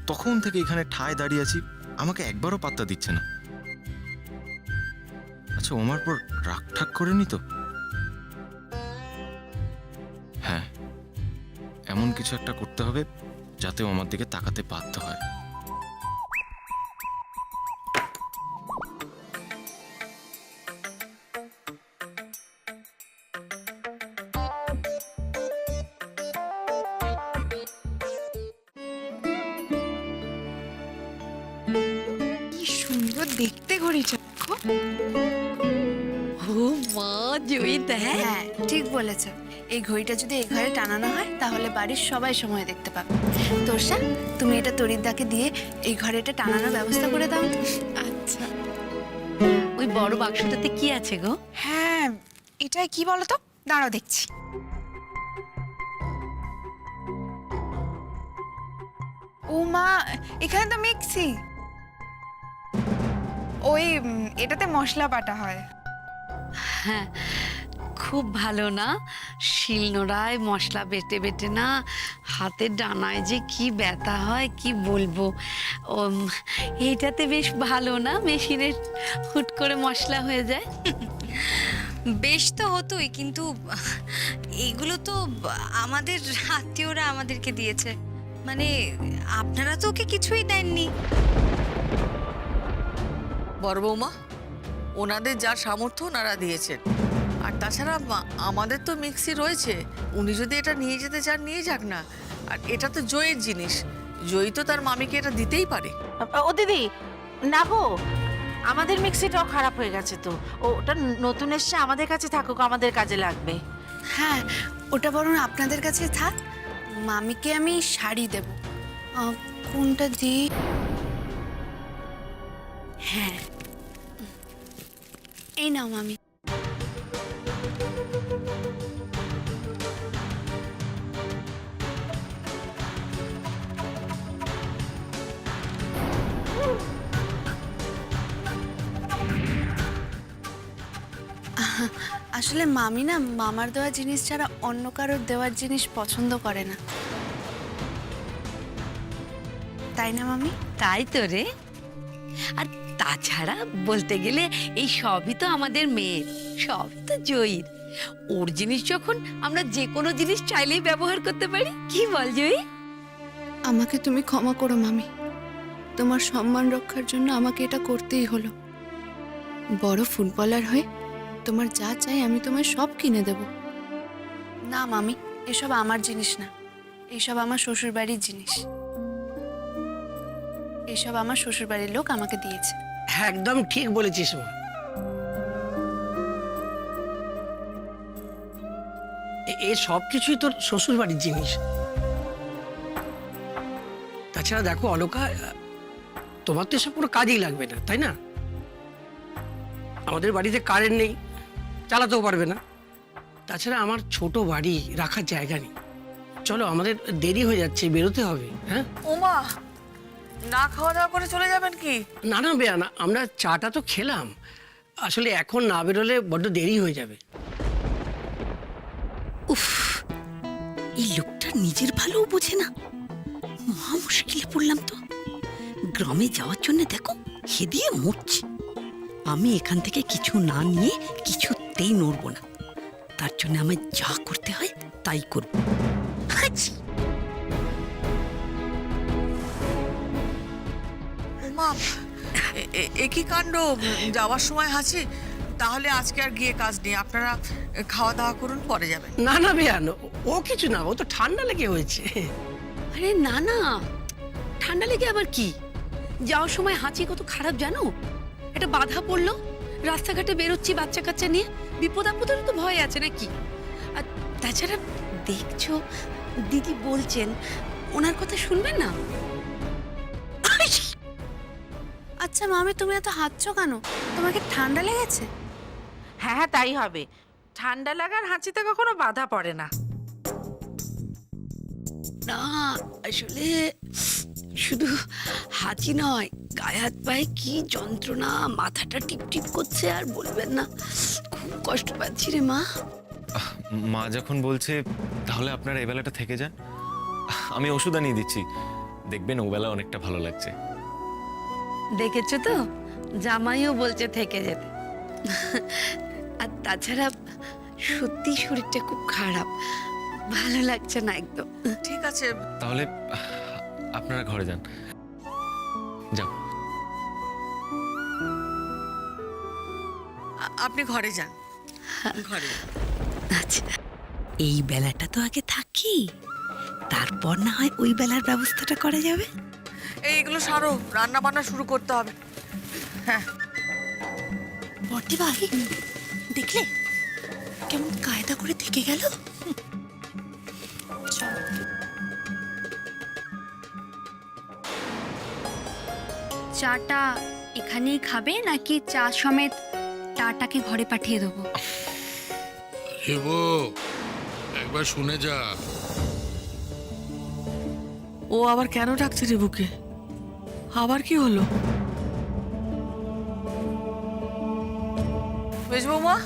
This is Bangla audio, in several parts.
তখন থেকে এখানে ঠায় দাঁড়িয়ে আছি, আমাকে একবারও পাত্তা দিচ্ছে না। আচ্ছা, ওমার পর রাগ ঠাক করেনি তো? হ্যাঁ, এমন কিছু একটা করতে হবে যাতে ও আমার দিকে তাকাতে বাধ্য হয়। কি সুন্দর দেখতে ঘড়িটা দেখো। ও মা, জয়ী দেখ। হ্যাঁ, ঠিক বলেছ। এই ঘড়িটা যদি এই ঘরে টানানো হয় তাহলে বাড়ির সবাই সময় দেখতে পাবে। তোরসা, তুমি এটা তরিদ্দাকে দিয়ে এই ঘরে এটা টানানোর ব্যবস্থা করে দাও তো। আচ্ছা, ওই বড় বাক্সটাতে কি আছে গো? হ্যাঁ, এটা কি বলো তো, দাঁড়াও দেখছি। ও মা, এখানে তো মিক্সি। ওই এটাতে মশলা বাটা হয়। হ্যাঁ, খুব ভালো না? শিলনোড়ায় মশলা বেটে বেটে না হাতের ডানায় যে কি ব্যথা হয় কি বলবো। এইটাতে বেশ ভালো না, মেশিনের হুট করে মশলা হয়ে যায়। বেশ তো হতোই, কিন্তু এইগুলো তো আমাদের আত্মীয়রা আমাদেরকে দিয়েছে, মানে আপনারা তো ওকে কিছুই দেননি। বড় বৌমা, ওনাদের যা সামর্থ্য ওনারা দিয়েছেন, আর তাছাড়া আমাদের তো মিক্সি রয়েছে। উনি যদি এটা নিয়ে যেতে চান নিয়ে যাক না। আর এটা তো জয়ের জিনিস, জয়ী তো তার মামিকে এটা দিতেই পারে। ও দিদি, না গো, আমাদের মিক্সিটাও খারাপ হয়ে গেছে তো। ওটা নতুন এসছে, আমাদের কাছে থাকুক, আমাদের কাজে লাগবে। হ্যাঁ, ওটা বরং আপনাদের কাছে থাক। মামিকে আমি শাড়ি দেব। কোনটা দিই? হ্যাঁ, এই নাও মামি। আসলে মামি না মামার দেওয়া জিনিস ছাড়া অন্য কারোর দেওয়ার জিনিস পছন্দ করে না, তাই না মামি? তাই তো রে। আর তাছাড়া বলতে গেলে এই সবই তো আমাদের মেয়ের, সব তো জয়ীর। ওর জিনিস যখন আমরা যে কোনো জিনিস চাইলেই ব্যবহার করতে পারি, কি বল জয়ী? আমাকে তুমি ক্ষমা করো মামি, তোমার সম্মান রক্ষার জন্য আমাকে এটা করতেই হলো। বড় ফুটবলার হয়ে তোমার যা চাই আমি তোমায় সব কিনে দেব। না মামি, এসব আমার জিনিস না, এইসব আমার শ্বশুরবাড়ির জিনিস। এইসব আমার শ্বশুরবাড়ির লোক আমাকে দিয়েছে। একদম ঠিক বলেছিস মা। এ সব কিছুই তোর শ্বশুর বাড়ির জিনিস। তাছাড়া দেখো অলকা, তোমার তো এসব কোনো কাজেই লাগবে না, তাই না? আমাদের বাড়িতে কারেন্ট নেই, চালাতেও পারবে না। তাছাড়া আমার ছোট বাড়ি, রাখার জায়গা নেই। চলো, আমাদের দেরি হয়ে যাচ্ছে, বেরোতে হবে। হ্যাঁ ওমা, না খাওয়া দাওয়া করে চলে যাবেন কি? না না বেয়া না, আমরা চাটা তো খেলাম। আসলে এখন না বেরোলে বড্ড দেরি হয়ে যাবে। উফ, এই লোকটা নিজের ভালোও বোঝে না। মহা মুশকিলে পড়লাম তো। গ্রামে যাওয়ার জন্য দেখো হেদিয়ে মরছি। আমি এখান থেকে কিছু না নিয়ে কিছুতেই নড়বো না। তার জন্য আমায় যা করতে হয় তাই করব। ওমা, একই কাণ্ড, যাওয়ার সময় হাসি। তাহলে আজকে আর গিয়ে কাজ নেই, আপনারা খাওয়া দাওয়া করুন, পরে যাবেন। না না বেয়ান, ও কিছু না, ও তো ঠান্ডা লেগে হয়েছে। আরে না না, ঠান্ডা লেগে আবার কি? যাওয়ার সময় হাঁচি কত খারাপ জানো? একটা বাধা পড়লো, রাস্তাঘাটে বেরোচ্ছি বাচ্চা কাচ্চা নিয়ে, বিপদ আপদের তো ভয় আছে নাকি? আর তাছাড়া দেখছো দিদি বলছেন, ওনার কথা শুনবেন না। আচ্ছা মামি, তুমি এত হাঁচছো কেন? তোমাকে ঠান্ডা লেগেছে? হ্যাঁ হ্যাঁ, তাই হবে। ঠান্ডা লাগার হাঁচিতে কখনো বাধা পড়ে না। না আসলে শুধু হাঁচি নয়, গায়ে হাত পায়ে কি যন্ত্রণা, মাথাটা টিপটিপ করছে, আর বলবেন না, খুব কষ্ট পাচ্ছি রে মা। মা যখন বলছে তাহলে আপনারা এই বেলাটা থেকে যান, আমি ওষুধ আনিয়ে দিচ্ছি। দেখবেন ওবেলা অনেকটা ভালো লাগছে। দেখেছো তো, জামাইও বলছে থেকে যেতে। আর তাছাড়া সত্যি শরীরটা খুব খারাপ, ভালো লাগছে না একদম। ঠিক আছে, তাহলে আপনারা ঘরে যান, যাও। আপনি ঘরে যান, ঘরে যান। আচ্ছা, এই বেলাটা তো আগে থাকি, তারপর না হয় ওই বেলার ব্যবস্থাটা করা যাবে। এইগুলো সারো, রান্না বান্না শুরু করতে হবে। হ্যাঁ, বর্দি ভাই, দেখলে কেমন কায়দা করে থেকে গেল। চাটা এখানেই খাবে নাকি চা সমেত টাটাকে ঘরে পাঠিয়ে দেবো? শিবু, একবার শুনে যা। ও আবার কেন ডাকছে রিবুকে? আবার কি হলো? বেশ বৌমা,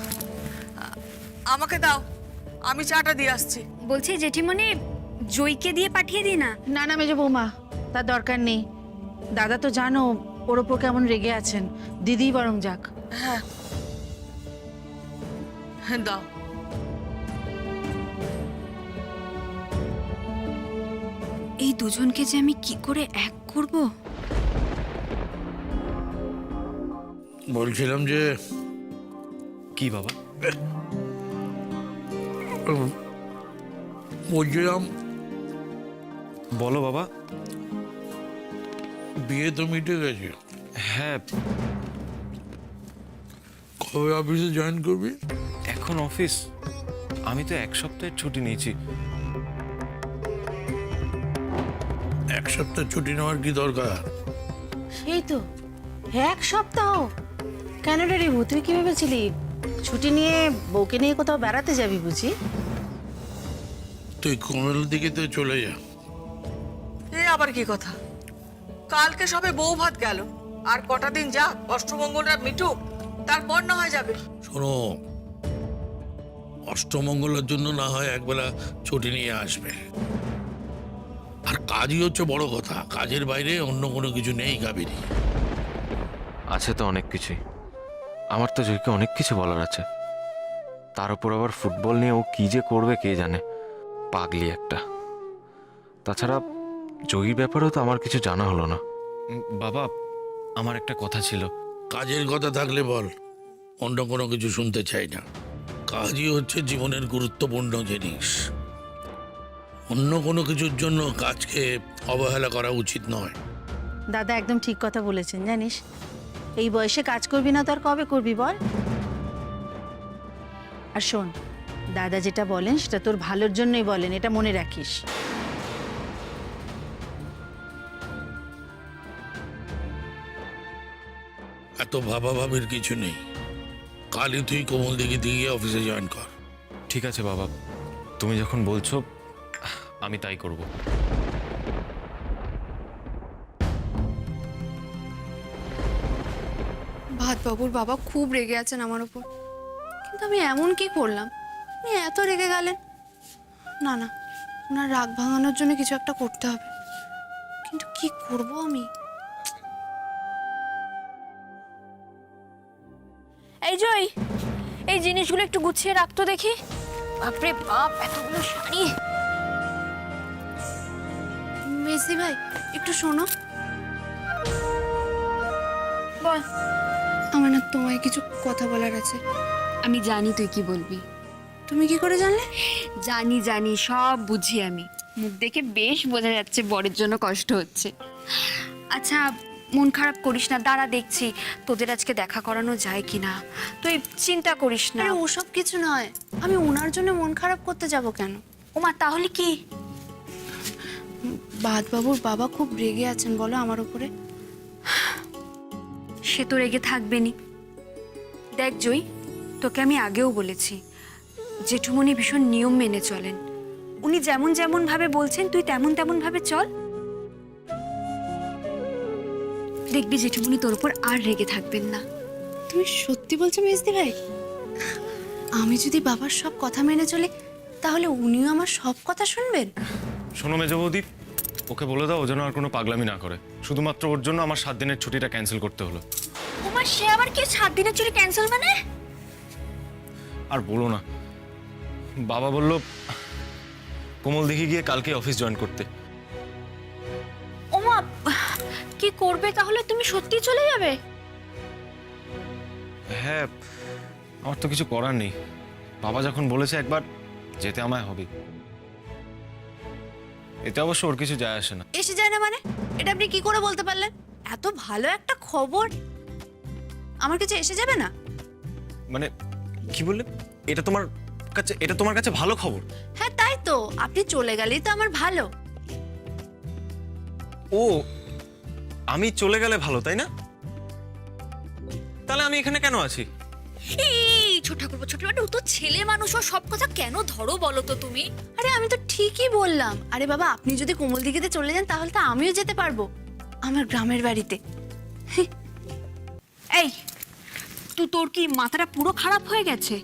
আমাকে দাও, আমি চাটা দিয়ে আসছি। বলছি জেঠিমণি, জয়কে দিয়ে পাঠিয়ে দিই না? না না মেজো বৌমা, তার দরকার নেই। দাদা তো জানো ওর ওপর কেমন রেগে আছেন, দিদি বরং যাক। হ্যাঁ, হ্যাঁ, দাও। এই দুজনকে যে আমি কি করে এক করব? বলছিলাম যে কি বাবা? বলছিলাম বলো বাবা। বিয়ে তো মিটে গেছে, হ্যাঁ, কবে অফিসে জয়েন করবি? এখন অফিস? আমি তো 1 সপ্তাহের ছুটি নিয়েছি। এক সপ্তাহ ছুটি নেওয়ার কি দরকার? সেই তো 1 সপ্তাহ। কেন রে রিভু, তুই কি ভেবেছিলি ছুটি নিয়ে বউকে নিয়ে কোথাও বেড়াতে যাবি বুঝি? তুই কোমলের দিকে তো চলে যা। এ আবার কি কথা? কালকে সবে বউ ভাত গেল, আর কটা দিন যাক, অষ্টমঙ্গলটা মিটুক, তারপর না হয় যাবে। শোনো, অষ্টমঙ্গলের জন্য না হয় একবেলা ছুটি নিয়ে আসবে। আর কাজই হচ্ছে বড় কথা, কাজের বাইরে অন্য কোনো কিছু নেই কাবেরী। আছে তো অনেক কিছুই। আমার তো জয়কে অনেক কিছু বলার আছে। তার উপর আবার ফুটবল নিয়ে ও কি যে করবে কে জানে, পাগলি একটা। তাছাড়া জয়ীর ব্যাপারেও তো আমার কিছু জানা হলো না। বাবা, আমার একটা কথা ছিল। কাজের কথা থাকলে বল, অন্য কোনো কিছু শুনতে চাই না। কাজই হচ্ছে জীবনের গুরুত্বপূর্ণ জিনিস। অন্য কোনো কিছুর জন্য কাজকে অবহেলা করা উচিত নয়। দাদা একদম ঠিক কথা বলেছেন জানিস। এই বয়সে কাজ করবি না তো আর কবে করবি বল? আর শোন, দাদা যেটা বলেন সেটা তোর ভালোর জন্যই বলেন, এটা মনে রাখিস। এত ভাবাভাবির কিছু নেই। কালই তুই কোমল দিকে দিয়ে অফিসে জয়েন কর। ঠিক আছে বাবা, তুমি যখন বলছো আমি তাই করব। ভাতবাবুর বাবা খুব রেগে আছেন আমার ওপর, কিন্তু আমি এমন কি করলাম উনি এত রেগে গেলেন? না না, ওনার রাগ ভাঙানোর জন্য কিছু একটা করতে হবে, কিন্তু কি করব আমি? এই জয়, এই জিনিসগুলো একটু গুছিয়ে রাখতো দেখি। বাপরে বাপ, এতগুলো শাড়ি। মেসি ভাই, একটু শোনো। বল। আমার না তোমায় কিছু কথা বলার আছে। আমি জানি তুই কি বলবি। তুমি কি করে জানলে? জানি জানি, সব বুঝি আমি। মুখ দেখে বেশ বোঝা যাচ্ছে বরের জন্য কষ্ট হচ্ছে। আচ্ছা, মন খারাপ করিস না, দাঁড়া দেখছি তোদের আজকে দেখা করানো যায় কিনা। তুই চিন্তা করিস না। আরে ওসব কিছু নয়, আমি ওনার জন্য মন খারাপ করতে যাব কেন? ওমা, তাহলে কি? ভাতবাবুর বাবা খুব রেগে আছেন বলো আমার উপরে। সে তো রেগে থাকবেনি। দেখ জয়, তোকে আমি আগেও বলেছি জেঠুমনি ভীষণ নিয়ম মেনে চলেন। উনি যেমন যেমন ভাবে বলছেন তুই তেমন তেমন ভাবে চল, দেখবি জেঠুমনি তোর উপর আর রেগে থাকবেন না। তুমি সত্যি বলছো মেজদি ভাই? আমি যদি বাবার সব কথা মেনে চলি তাহলে উনিও আমার সব কথা শুনবেন? শোনো মেজ বৌদি, ওকে বলে দাও ও যেন আর কোনো পাগলামি না করে। শুধুমাত্র ওর জন্য আমার 7 দিনের ছুটিটা ক্যান্সেল করতে হলো। ওমা, সে আবার কি 7 দিনের ছুটি ক্যান্সেল মানে? আর বলো না, বাবা বলল কোমল দেখে গিয়ে কালকে অফিস জয়েন করতে। ওমা, কি করবে তাহলে? তুমি সত্যি চলে যাবে? হ্যাঁ, আমার তো কিছু করার নেই। বাবা যখন বলেছে একবার, যেতে আমায় হবে। এতে অবশ্য ওর কিছু যায় আসে না। এসে যায় না মানে? এটা আপনি কি করে বলতে পারলেন? এত ভালো একটা খবর আমার কাছে এসে যাবে না? মানে কি বললে? এটা তোমার কাছে ভালো খবর? হ্যাঁ তাই তো, আপনি চলে গেলেই তো আমার ভালো। ও, আমি চলে গেলে ভালো, তাই না? তাহলে আমি এখানে কেন আছি? এই ছোট ঠাকুরপো, ছোট ও তো ছেলে মানুষ, ও সব কথা কেন ধরো বলো তো তুমি? আরে আমি তো ঠিকই বললাম। আরে বাবা, আপনি যদি কোমল দিঘিতে চলে যান তাহলে তো আমিও যেতে পারবো আমার গ্রামের বাড়িতে। এই, তোর কি মাথাটা পুরো খারাপ হয়ে গেছে?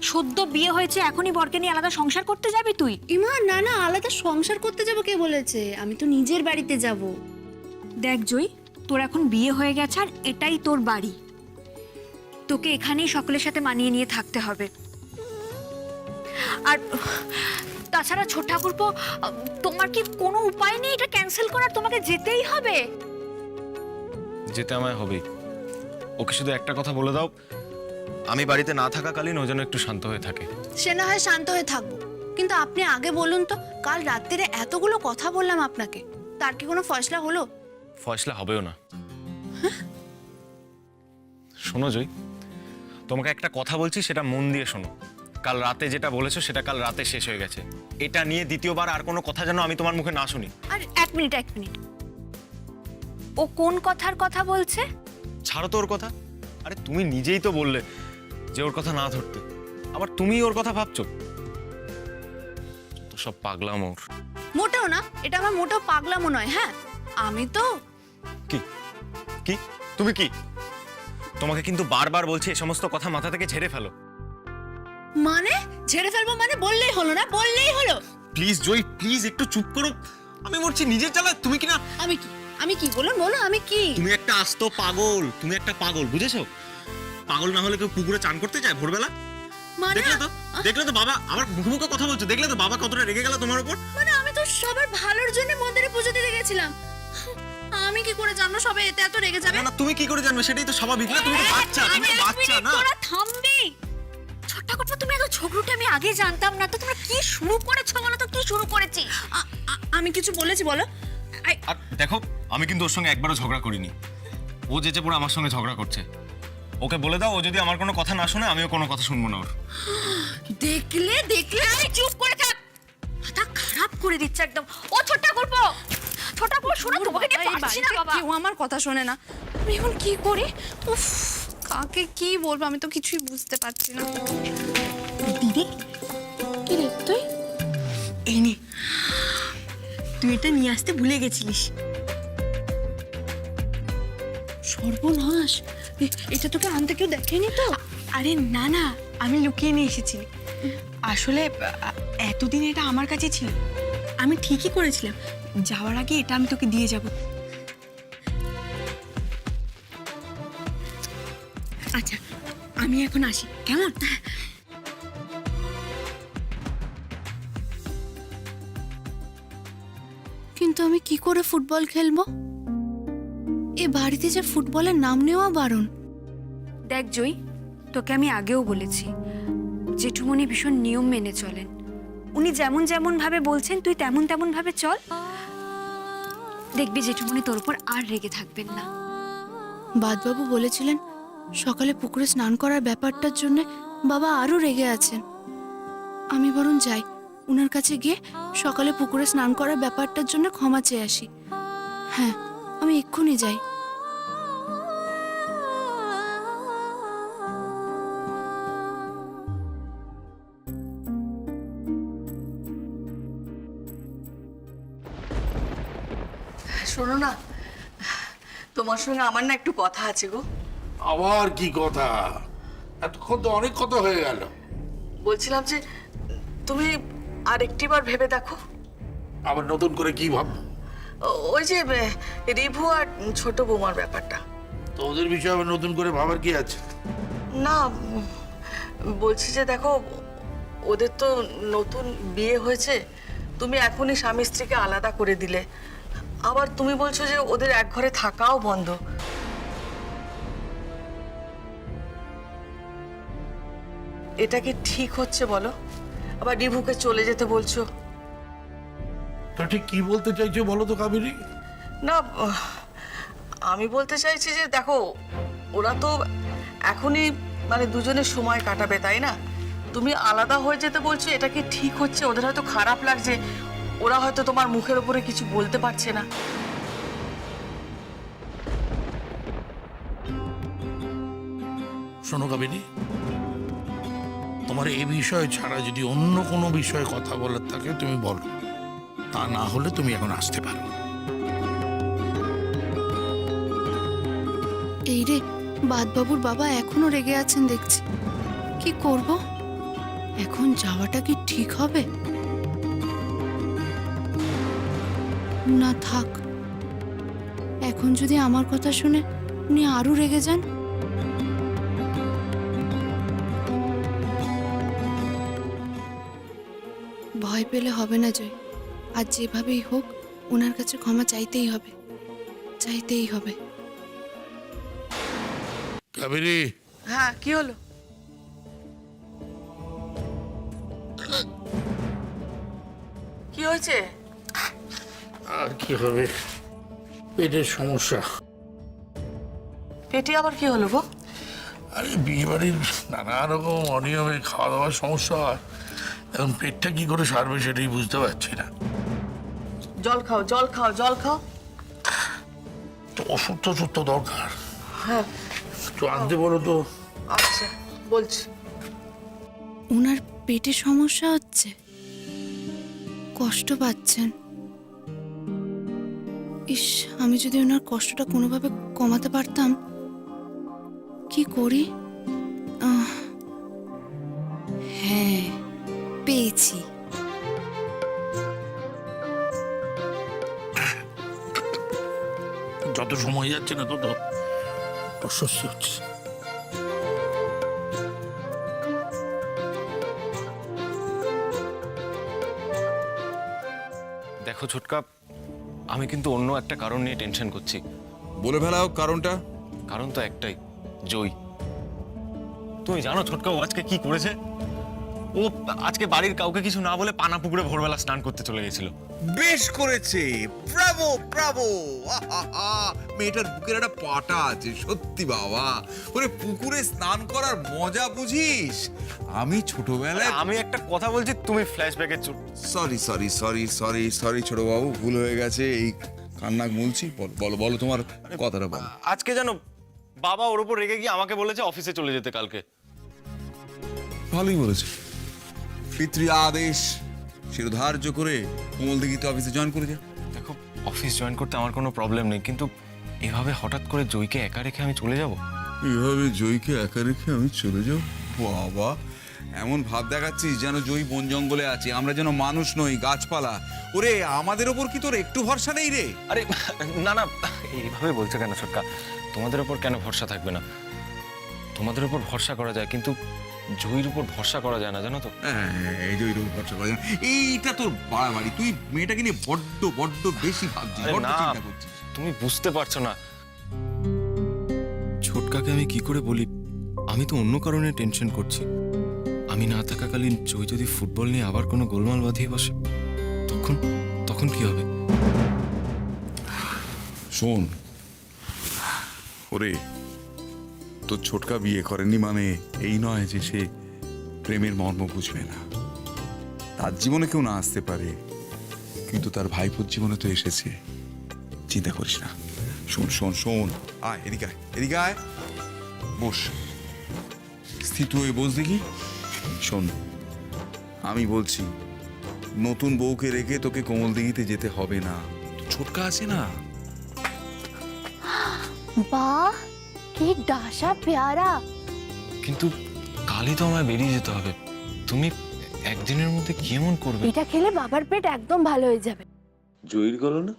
সদ্য বিয়ে হয়েছে, এখনই বরকে নিয়ে আলাদা সংসার করতে যাবি তুই? ইমা, না না, আলাদা সংসার করতে যাব কে বলেছে? আমি তো নিজের বাড়িতে যাব। দেখ জয়, তোর এখন বিয়ে হয়ে গেছে আর এটাই তোর বাড়ি। তোকে এখানেই সকলের সাথে মানিয়ে নিয়ে থাকতে হবে। আর তাছাড়া ছোট ঠাকুরপো, তোমার কি কোনো উপায় নেই এটা ক্যান্সেল করার? তোমাকে যেতেই হবে। যেতে আমায় হবে। ওকে শুধু একটা কথা বলে দাও, আমি বাড়িতে না থাকাকালীন ও যেন একটু শান্ত হয়ে থাকে। সে না হয় শান্ত হয়ে থাকবো, কিন্তু আপনি আগে বলুন তো, কাল রাত্রিরে এতগুলো কথা বললাম আপনাকে, তার কি কোনো ফয়সলা হলো? ফয়সলা হবেও না। শোনো জয়, তোমাকে একটা কথা বলছি, সেটা মন দিয়ে শোনো। কাল রাতে যেটা বলেছো সেটা কাল রাতে শেষ হয়ে গেছে। এটা নিয়ে দ্বিতীয়বার আর কোনো কথা যেন আমি তোমার মুখে না শুনি। আর এক মিনিট। ও কোন কথার কথা বলছে? ছাড়ো তো ওর কথা। আরে তুমি নিজেই তো বললে যে ওর কথা না ধরতে, আবার তুমি ওর কথা ভাবছো। তো সব পাগলাম ওর। মোটেও না, এটা আমার মোটেও পাগলামো নয়। হ্যাঁ, আমি তো কি কি তুমি কি? তোমাকে কিন্তু বারবার বলছি এই সমস্ত কথা মাথা থেকে ঝেড়ে ফেলো। মানে ছেড়ে ফেলবো মানে? বললেই হলো না? বললেই হলো। প্লিজ জয়, প্লিজ একটু চুপ করো। আমি মরছি নিজের জ্বালায়, তুমি কি না? আমি কি বলুন, বলো আমি কি? তুমি একটা আস্ত পাগল, তুমি একটা পাগল, বুঝেছো? পাগল না হলে কেউ পুকুরে চান করতে যায় ভোরবেলা? মানে দেখলে তো বাবা আমার মুখে কথা বলছো, দেখলে তো বাবা কতটা রেগে গেল তোমার উপর। মানে আমি তো সবার ভালোর জন্য মন্দিরে পুজো দিতে গেছিলাম। আমি কি করে জানবো সবাই এতে এত রেগে যাবে? না তুমি কি করে জানবে? সেটাই তো স্বাভাবিক না? তুমি তো বাচ্চা, তুমি তো বাচ্চা না? তোরা থামবি। ছোট ঠাকুরপো, তুমি এত ঝগড়ুটে আমি আগে জানতাম না। তো তোমরা কি শুরু করেছো বলো তো? কি শুরু করেছি? আমি কিছু বলেছি বলো? আর দেখো, আমি কিন্তু ওর সঙ্গে একবারও ঝগড়া করিনি। ও যেচে পুরো আমার সঙ্গে ঝগড়া করছে। ওকে বলে দাও, ও যদি আমার কোনো কথা না শোনে আমিও কোনো কথা শুনবো না ওর। দেখলে এই চুপ করে থাক, মাথা খারাপ করে দিচ্ছে একদম। ও ছোট ঠাকুরপো, শোনো, তোমাকে নিয়ে পারছি না বাবা। কেউ আমার কথা শোনে না। আমি এখন কি করি? উফ, কাকে কি বলবো আমি তো কিছুই বুঝতে পারছি না। দিদি, কি রে তুই? এই নে, তুই এটা নিয়ে আসতে ভুলে গেছিলিস। সর্বনাশ, এটা তোকে আনতে কেউ দেখেনি তো? আরে না না, আমি লুকিয়ে নিয়ে এসেছি। আসলে এতদিন এটা আমার কাছে ছিল। আমি ঠিকই করেছিলাম, যাওয়ার আগে এটা আমি তোকে দিয়ে যাব। আচ্ছা, আমি এখন আসি, কেমন? কিন্তু আমি কি করে ফুটবল খেলবো? এ বাড়িতে যে ফুটবলের নাম নেওয়া বারণ। দেখ জয়, তোকে আমি আগেও বলেছি, জেঠুমনি ভীষণ নিয়ম মেনে চলেন। উনি যেমন যেমন ভাবে বলছেন তুই তেমন তেমন ভাবে চল। দেখবি জেঠুমনি তোর উপর আর রেগে থাকবেন না। বাদবাবু বলেছিলেন সকালে পুকুরে স্নান করার ব্যাপারটার জন্য বাবা আরো রেগে আছেন। আমি বরং যাই, উনার কাছে গিয়ে সকালে পুকুরে স্নান করার ব্যাপারটার জন্য ক্ষমা চেয়ে আসি। হ্যাঁ, আমি এক্ষুনি যাই। শোনো না, তোমার সঙ্গে আমার না একটু কথা আছে গো। আবার কি কথা? এতক্ষণ তো অনেক কথা হয়ে গেল। বলছিলাম যে তুমি আরেকটিবার ভেবে দেখো। আবার নতুন করে কি ভাববো? ওই যে রিভু আর ছোট বৌমার ব্যাপারটা। তো ওদের বিষয়ে আবার নতুন করে ভাবার কি আছে? না, বলছি যে দেখো, ওদের তো নতুন বিয়ে হয়েছে, তুমি এখনই স্বামী স্ত্রীকে আলাদা করে দিলে, আবার তুমি বলছো যে ওদের এক ঘরে থাকাও বন্ধ। এটা কি ঠিক হচ্ছে বলো? আবার রিভুকে চলে যেতে বলছো। তো ঠিক কি বলতে চাইছো বলো তো কাবেরী? না, আমি বলতে চাইছি যে দেখো, ওরা তো এখনই মানে দুজনের সময় কাটাবে, তাই না? তুমি আলাদা হয়ে যেতে বলছো, এটা কি ঠিক হচ্ছে? ওদের হয়তো খারাপ লাগছে, ওরা হয়তো তোমার মুখের উপরে কিছু বলতে পারছে না। শোনো কাবেরী, তোমার এই বিষয় ছাড়া যদি অন্য কোনো বিষয়ে কথা বলার থাকে তুমি বলো, তা না হলে তুমি এখন আসতে পারো। এই রে, বাদবাবুর বাবা এখনো রেগে আছেন দেখছি। কি করব? এখন যাওয়াটা কি ঠিক হবে? না থাক, এখন যদি আমার কথা শুনে উনি আরো রেগে যান। ভয় পেলে হবে না জয়, আর যেভাবেই হোক ওনার কাছে ক্ষমা চাইতেই হবে, চাইতেই হবে। কাবেরী, হ্যাঁ, কি হলো? কি হয়েছে? আর কি হবে, পেটের সমস্যা। পেটে আবার কি হলো গো? আরে বিয়ে বাড়ির নানা রকম অনিয়মে খাওয়া দাওয়ার সমস্যা হয়, এখন পেটটা কি করে সারবে সেটাই বুঝতে পারছি না। জল খাও, জল খাও, জল খাও। তো ওষুধ টষুধ তো দরকার, হ্যাঁ, একটু আনতে বলো তো। আচ্ছা, বলছি। ওনার পেটে সমস্যা হচ্ছে, কষ্ট পাচ্ছেন। ইস, আমি যদি ওনার কষ্টটা কোনোভাবে কমাতে পারতাম। কি করি? হ্যাঁ, পেয়েছি। যত সময় যাচ্ছে না তত অস্বস্তি হচ্ছে। দেখো ছোটকা, আমি কিন্তু অন্য একটা কারণ নিয়ে টেনশন করছি। বলে ফেলাও কারণটা। কারণ তো একটাই, জয়। তুমি জানো ছোটকা ও আজকে কি করেছে? ও আজকে বাড়ির কাউকে কিছু না বলে পানা পুকুরে ভোরবেলা স্নান করতে চলে গেছিল। বেশ করেছে, ব্রাভো ব্রাভো। মেয়েটার বুকের একটা পাটা আছে, সত্যি বাবা। ওরে পুকুরে স্নান করার মজা বুঝিস? আমি ছোটবেলায় আমি একটা কথা বলছি, তুমি ফ্ল্যাশব্যাকে sorry sorry sorry sorry sorry ছোট বাবু, ভুল হয়ে গেছে। এই কান্নাক মুলছি। বলো বলো তোমার কথাটা বলো। আজকে জানো বাবা ওর উপর রেগে গিয়ে আমাকে বলেছে অফিসে চলে যেতে কালকে। ভালোই বলেছে, পিতৃ আদেশ শিরোধার্য করে কোমল দিঘিতে অফিসে জয়েন করে যা। দেখো, অফিস জয়েন করতে আমার কোনো প্রবলেম নেই, কিন্তু এভাবে হঠাৎ করে জয়কে একা রেখে আমি চলে যাব? এভাবে জয়কে একা রেখে আমি চলে যাও? বাবা, এমন ভাব দেখাচ্ছিস যেন জয় বন জঙ্গলে আছে, আমরা যেন মানুষ নই, গাছপালা। ওরে, আমাদের ওপর কি তোর একটু ভরসা নেই রে? আরে না না, এইভাবে বলছো কেন ছোটকা? তোমাদের ওপর কেন ভরসা থাকবে না? তোমাদের উপর ভরসা করা যায়, কিন্তু জয়ীর উপর ভরসা করা যায় না, জানো তো? হ্যাঁ, এই জয়ীর উপর ভরসা করা যায় না। এইটা তোর বাড়াবাড়ি। তুই মেয়েটাকে নিয়ে বড্ড বড্ড বেশি ভাবছিস, আরে বড্ড না, চিন্তা করছিস। তুমি বুঝতে পারছো না। ছোটকাকে আমি কি করে বলি? আমি তো অন্য কারণে টেনশন করছি। আমি না থাকাকালীন জয় যদি ফুটবল নিয়ে আবার কোনো গোলমাল বাঁধিয়ে বসে, তখন তখন কি হবে? শোন, ওরে, তোর ছোটকা বিয়ে করেনি মানে এই নয় যে সে প্রেমের মর্ম বুঝবে না। তার জীবনে কেউ না আসতে পারে, কিন্তু তার ভাইপোর জীবনে তো এসেছে। চিন্তা করিস না। শোন শোন শোন, আয় এদিকে আয়, এদিকে আয়, বস, স্থিত হয়ে বস দেখি। শোন, আমি বলছি, নতুন বউকে রেখে তোকে কোমল দিঘিতে যেতে হবে না। ছোটকা আছে না? বাহ, কি ডাসা প্যারা। কিন্তু কালই তো আমায় বেরিয়ে যেতে হবে। তুমি একদিনের মধ্যে কি এমন করবে? এটা খেলে বাবার পেট একদম ভালো হয়ে যাবে। জয়ীর গলা না?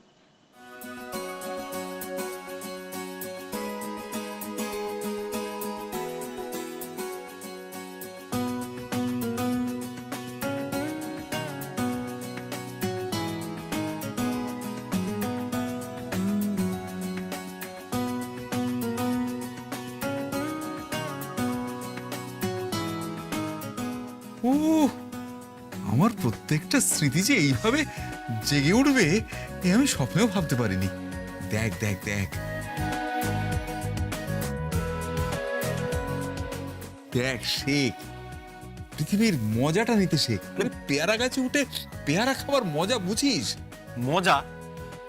ও, আমার প্রত্যেকটা স্মৃতি যে এইভাবে জেগে উঠবে এ আমি স্বপ্নেও ভাবতে পারিনি। দেখ দেখ দেখ দেখ, শেখ, পৃথিবীর মজাটা নিতে শেখ। মানে পেয়ারা গাছে উঠে পেয়ারা খাবার মজা বুঝিস? মজা?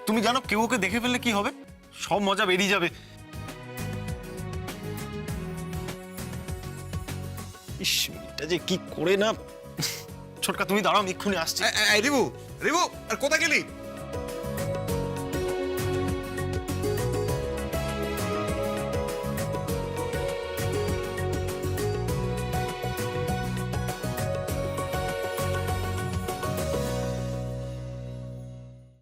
তুমি জানো কেউ ওকে দেখে ফেললে কি হবে? সব মজা বেরিয়ে যাবে। ইস, এটা যে কি করে না। ছোটকা তুমি দাঁড়াও, আমি এক্ষুনি আসছি। রেবু, রেবু, আর কোথা গেলি?